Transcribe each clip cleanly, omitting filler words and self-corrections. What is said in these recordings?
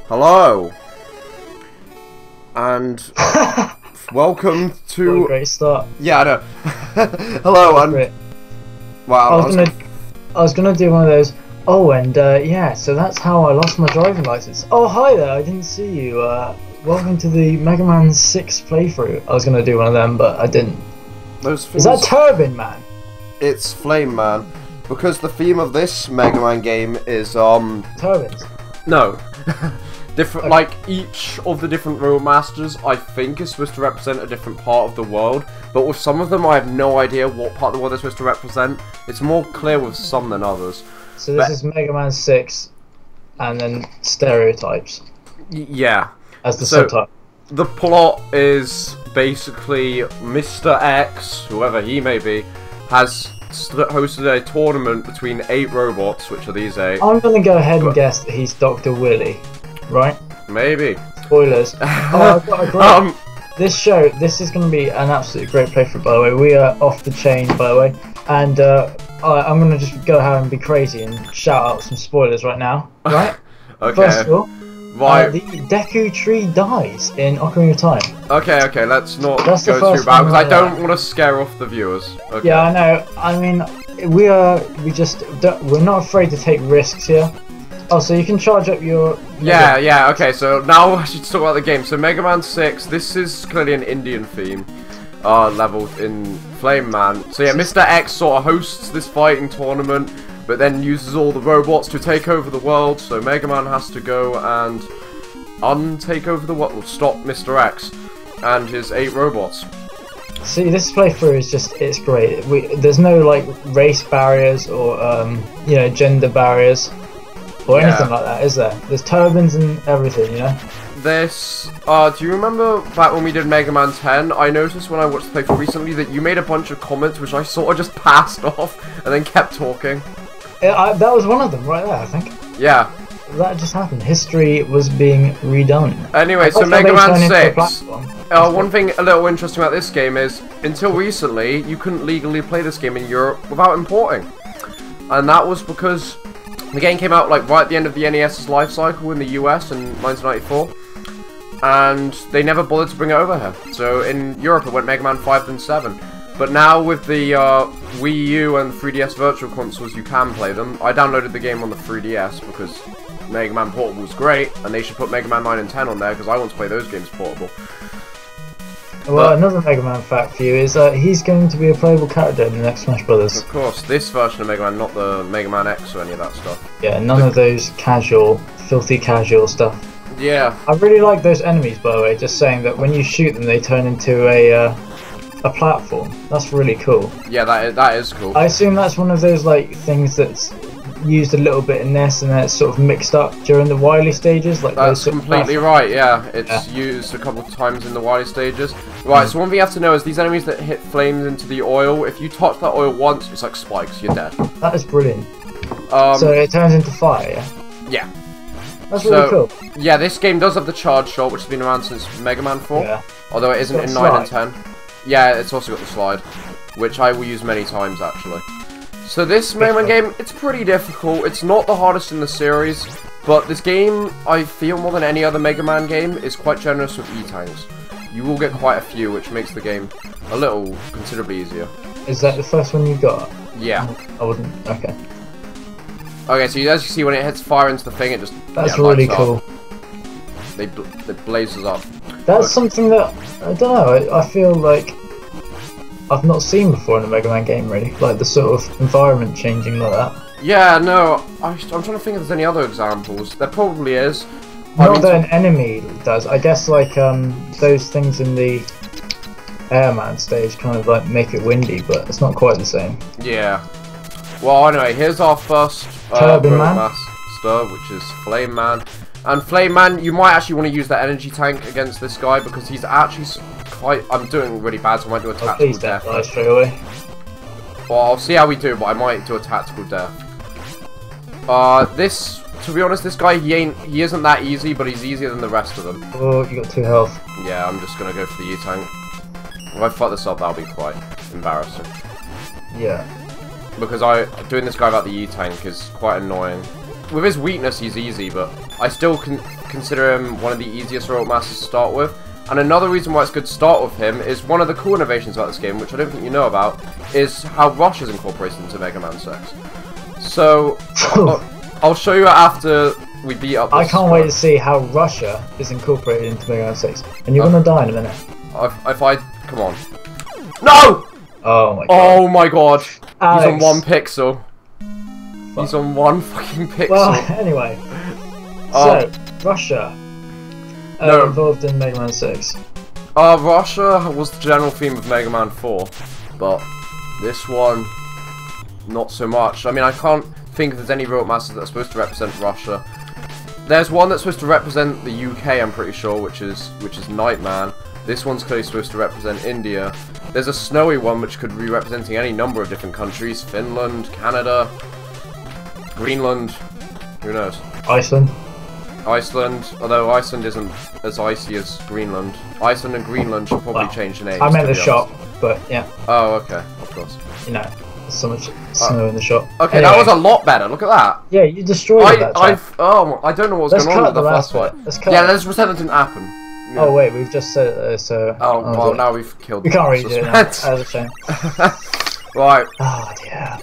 Hello, and welcome to. What a great start. Yeah, I know. Hello, and Great. wow. I was gonna do one of those. Oh, and yeah, so that's how I lost my driving license. Oh, hi there. I didn't see you. Welcome to the Mega Man 6 playthrough. I was gonna do one of them, but I didn't. Those Is that Turbine Man? It's Flame Man, because the theme of this Mega Man game is Turbines. no. Different, Okay. like each of the different Road Masters, I think, is supposed to represent a different part of the world. But with some of them, I have no idea what part of the world they're supposed to represent. It's more clear with some than others. So this is Mega Man 6, and then stereotypes Yeah. as the subtitle. The plot is basically Mr. X, whoever he may be, has hosted a tournament between 8 robots, which are these 8. I'm gonna go ahead and guess that he's Dr. Willy, right? Maybe. Spoilers. Oh, I've got a great. This is going to be an absolutely great playthrough, by the way. We are off the chain, by the way, and I'm going to just go ahead and be crazy and shout out some spoilers right now, right? Okay. First of all, Right. the Deku Tree dies in Ocarina of Time. Okay, let's not That's the go too first bad, one because I right don't want to scare off the viewers. Okay. Yeah, I know. I mean, we're not afraid to take risks here. Oh, so you can charge up your... Yeah, okay, so now I should talk about the game. So Mega Man 6, this is clearly an Indian theme level in Flame Man. So yeah, Mr. X sort of hosts this fighting tournament, but then uses all the robots to take over the world, so Mega Man has to go and untake over the world, stop Mr. X and his 8 robots. See, this playthrough is just, it's great. There's no, like, race barriers or, gender barriers. Or anything like that, is there? There's turbines and everything, you know? This, do you remember back when we did Mega Man 10? I noticed when I watched the playthrough recently that you made a bunch of comments which I sort of just passed off and then kept talking. That was one of them right there, I think. Yeah. That just happened. History was being redone. Anyway, so Mega Man 6. One thing a little interesting about this game is, until recently, you couldn't legally play this game in Europe without importing. And that was because the game came out like right at the end of the NES's life cycle in the US in 1994, and they never bothered to bring it over here. So in Europe it went Mega Man 5 then 7. But now with the Wii U and 3DS Virtual Consoles, you can play them. I downloaded the game on the 3DS because Mega Man Portable is great, and they should put Mega Man 9 and 10 on there because I want to play those games portable. Well, another Mega Man fact for you is he's going to be a playable character in the next Smash Brothers. Of course, this version of Mega Man, not the Mega Man X or any of that stuff. Yeah, none of those casual, filthy casual stuff. Yeah. I really like those enemies, by the way, just saying that when you shoot them they turn into a platform. That's really cool. Yeah, that is cool. I assume that's one of those like things that's used a little bit in this and then it's sort of mixed up during the Wily stages. Like that's completely right, yeah. It's used a couple of times in the Wily stages. Right, so one thing you have to know is these enemies that hit flames into the oil, if you touch that oil once, it's like spikes, you're dead. That is brilliant. So it turns into fire, yeah? Yeah. That's really cool. Yeah, this game does have the charge shot, which has been around since Mega Man 4. Yeah. Although it isn't in 9 and 10. Yeah, it's also got the slide, which I will use many times, actually. So this Mega Man game, it's pretty difficult. It's not the hardest in the series, but this game, I feel more than any other Mega Man game, is quite generous with E-Tanks. You will get quite a few, which makes the game a little considerably easier. Is that the first one you got? Yeah. I wouldn't. Okay. Okay, so as you see, when it hits fire into the thing, it just really cool. It blazes up. That's something that I don't know. I feel like I've not seen before in a Mega Man game, really. Like the sort of environment changing like that. Yeah, no. I'm trying to think if there's any other examples. There probably is. Not that an enemy does. I guess like those things in the Airman stage kind of like make it windy, but it's not quite the same. Yeah. Well, anyway, here's our first Turbine Man Master, which is Flame Man. And Flame Man, you might actually want to use that energy tank against this guy because he's actually quite. I'm doing really bad, so I might do a tactical death. Please don't die straight away. Well, I'll see how we do, but I might do a tactical death. To be honest, this guy he isn't that easy, but he's easier than the rest of them. Oh, you got 2 health. Yeah, I'm just gonna go for the U-tank. If I fuck this up, that'll be quite embarrassing. Yeah. Because doing this guy without the U-tank is quite annoying. with his weakness, he's easy, but I still consider him one of the easiest robot masters to start with. And another reason why it's good to start with him is one of the cool innovations about this game, which I don't think you know about, is how Rush is incorporated into Mega Man 6. So, I'll show you after we beat up this I can't wait to see how Russia is incorporated into Mega Man 6. And you're gonna die in a minute. Come on. No! Oh my god. Oh my god. Alex. He's on 1 pixel. Fuck. He's on 1 fucking pixel. Well, anyway. So, Russia. Involved in Mega Man 6. Russia was the general theme of Mega Man 4. But this one, not so much. I mean, I can't think if there's any robot masters that are supposed to represent Russia. There's one that's supposed to represent the UK, I'm pretty sure, which is Nightman. This one's clearly supposed to represent India. There's a snowy one which could be representing any number of different countries. Finland, Canada, Greenland, who knows? Iceland, although Iceland isn't as icy as Greenland. Iceland and Greenland should probably change the names. I meant the shop, but yeah. Oh, okay, of course. You know, there's so much snow in the shop. Okay, anyway. That was a lot better, look at that. Yeah, you destroyed that. I don't know what's going on with the first one. Let's pretend it didn't happen. Yeah. Oh wait, we've just said it, so... Oh, well, now we've killed we can't read it now. That was a shame. Right. Oh, dear.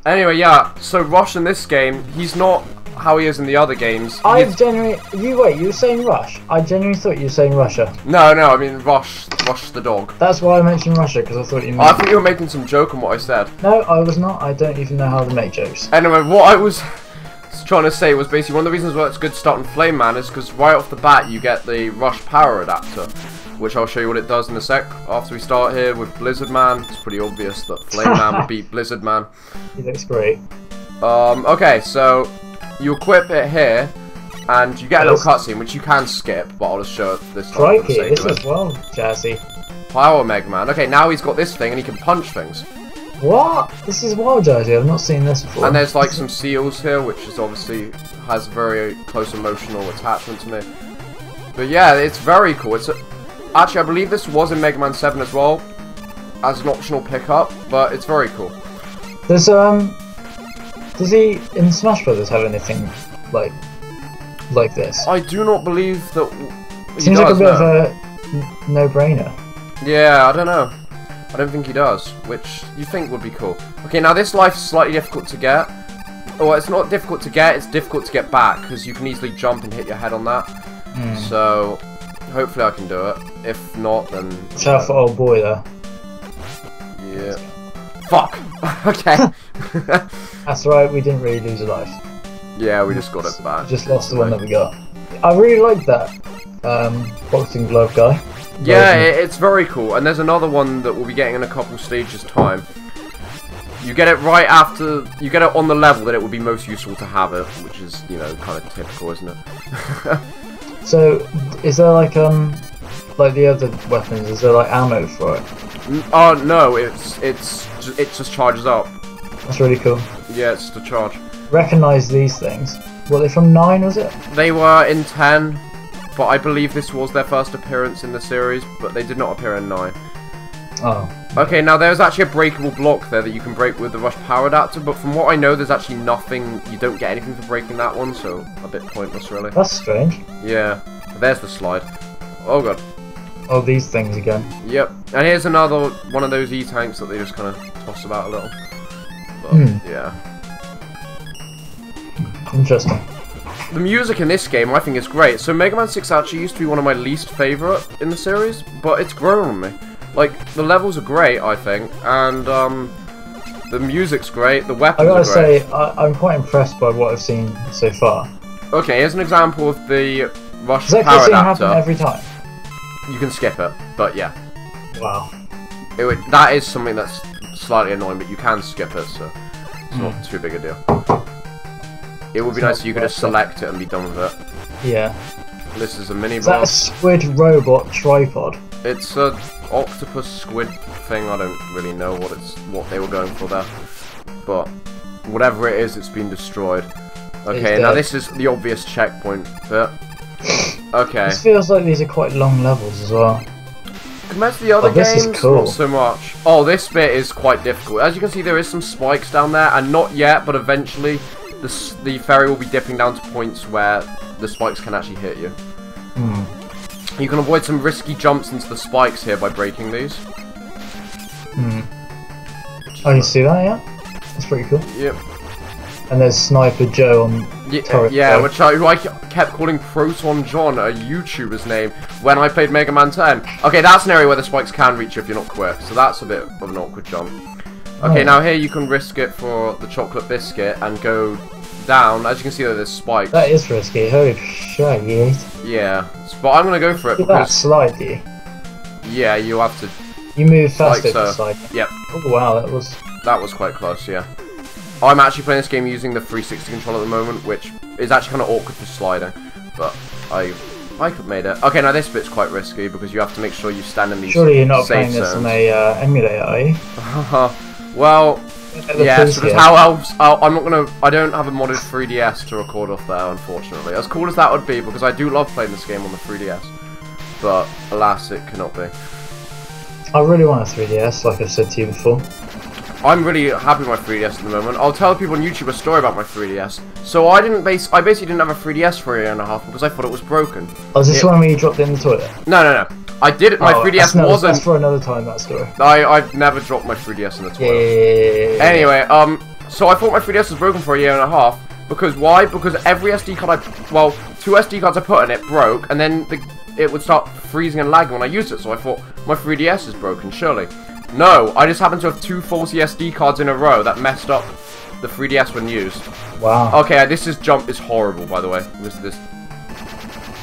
Anyway, yeah, so Rush in this game, he's not how he is in the other games. You were saying Rush? I genuinely thought you were saying Russia. No, I mean Rush the dog. That's why I mentioned Russia, because I thought you meant... I thought you were making some joke on what I said. No, I was not. I don't even know how to make jokes. Anyway, what I was trying to say was basically one of the reasons why it's good to start on Flame Man is because right off the bat you get the Rush power adapter, which I'll show you what it does in a sec after we start here with Blizzard Man. It's pretty obvious that Flame Man would beat Blizzard Man. He looks great. Okay, so you equip it here, and you get a little cutscene which you can skip, but I'll just show it this time. Crikey, this is well jazzy. Power Mega Man. Okay, now he's got this thing and he can punch things. What? This is wild jazzy. I've not seen this before. And there's like some seals here, which is obviously has very close emotional attachment to me. But yeah, it's very cool. Actually, I believe this was in Mega Man 7 as well, as an optional pickup, but it's very cool. Does he in Smash Brothers have anything like this? I do not believe that. Seems like a bit of a no-brainer. Yeah, I don't know. I don't think he does, which you think would be cool. Okay, now this life's slightly difficult to get. Well, it's not difficult to get, it's difficult to get back, because you can easily jump and hit your head on that. So, hopefully I can do it. If not, then... Tough old boy, though. Yeah. Fuck! Okay. That's right, we didn't really lose a life. Yeah, we just got it back. Just lost the one that we got. I really like that boxing glove guy. Yeah, it's very cool. And there's another one that we'll be getting in a couple stages' time. You get it right after... You get it on the level that it would be most useful to have it, which is, you know, kind of typical, isn't it? So, is there like the other weapons, is there like ammo for it? Oh, no, it just charges up. That's really cool. Yeah, it's just a charge. Recognise these things. Were they from 9, was it? They were in 10, but I believe this was their first appearance in the series, but they did not appear in 9. Oh. Okay, now there's actually a breakable block there that you can break with the Rush power adapter, but from what I know, there's actually nothing, you don't get anything for breaking that one, so a bit pointless, really. That's strange. Yeah, there's the slide. Oh god. Oh, these things again. Yep, and here's another one of those E-tanks that they just kind of toss about a little. But, yeah. Interesting. The music in this game, I think, is great. So Mega Man 6 actually used to be one of my least favourite in the series, but it's grown on me. Like, the levels are great, I think, and the music's great, the weapons are great. I gotta say, I'm quite impressed by what I've seen so far. Okay, here's an example of the Rush power adapter. Does that happen every time? You can skip it, but yeah. Wow. That is something that's slightly annoying, but you can skip it, so it's not too big a deal. It would be nice if you could just select it and be done with it. Yeah. This is a mini boss. Is that a squid robot tripod? It's a octopus squid thing. I don't really know what they were going for there, but whatever it is, it's been destroyed. Okay, now this is the obvious checkpoint bit. Okay. This feels like these are quite long levels as well. Compared to the other games, is cool. not so much. Oh, this bit is quite difficult. As you can see, there is some spikes down there, and not yet, but eventually the ferry will be dipping down to points where the spikes can actually hit you. You can avoid some risky jumps into the spikes here by breaking these. Oh, you see that? Yeah, that's pretty cool. Yep. And there's Sniper Joe on turret. Yeah, who I kept calling Proton John, a YouTuber's name, when I played Mega Man 10. Okay, that's an area where the spikes can reach you if you're not quick, so that's a bit of an awkward jump. Okay, now here you can risk it for the chocolate biscuit and go down. As you can see, there's spikes. That is risky. Holy shit! Yeah, but I'm gonna go for it because because that slide, do you? Yeah, you have to. You move faster so. to slide. Yep. Oh wow, that was quite close. Yeah. I'm actually playing this game using the 360 controller at the moment, which is actually kind of awkward for sliding, but I could have made it. Okay, now this bit's quite risky because you have to make sure you stand in these Surely you're not safe playing this zones. on a emulator, are you? Well, yeah, so how else? I don't have a modded 3DS to record off there, unfortunately. As cool as that would be, because I do love playing this game on the 3DS, but alas, it cannot be. I really want a 3DS, like I've said to you before. I'm really happy with my 3DS at the moment. I'll tell people on YouTube a story about my 3DS. So I basically didn't have a 3DS for a year and a half because I thought it was broken. Oh, is this one where you dropped it in the toilet? No. I did it. My 3DS wasn't. That's for another time, that story. I've never dropped my 3DS in the toilet. Yeah. Anyway, so I thought my 3DS was broken for a year and a half. Because why? Because every SD card two SD cards I put in it broke, and then it would start freezing and lagging when I used it. So I thought my 3DS is broken, surely. No, I just happened to have two faulty SD cards in a row that messed up the 3DS when used. Wow. Okay, this jump is horrible, by the way. This.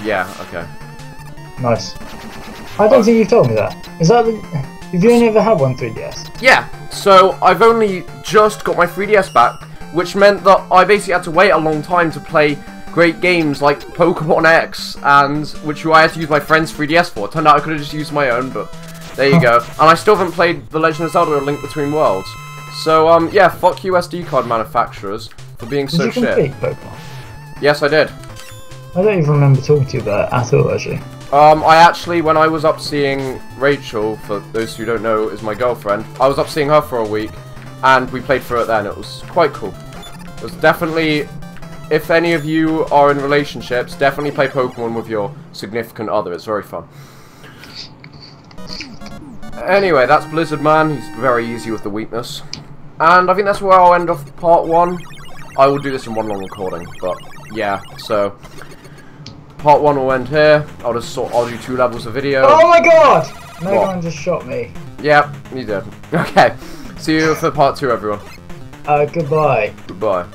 Yeah. Okay. Nice. I don't think you've told me that. Is that have you only ever had one 3DS? Yeah. So I've only just got my 3DS back, which meant that I basically had to wait a long time to play great games like Pokemon X, and which I had to use my friend's 3DS for. It turned out I could have just used my own, but. There you go. And I still haven't played The Legend of Zelda: A Link Between Worlds. So, yeah, fuck you SD card manufacturers for being so shit. Did you complete Pokemon? Yes, I did. I don't even remember talking to you about it at all, actually. I actually, when I was up seeing Rachel, for those who don't know, is my girlfriend, I was up seeing her for a week, and we played through it then. It was quite cool. It was definitely, if any of you are in relationships, definitely play Pokemon with your significant other. It's very fun. Anyway, that's Blizzard Man. He's very easy with the weakness. And I think that's where I'll end off part 1. I will do this in one long recording, but yeah, so part 1 will end here. I'll do 2 levels of video. Oh my god! No one just shot me. Yep, you did. Okay. See you for part 2, everyone. Goodbye. Goodbye.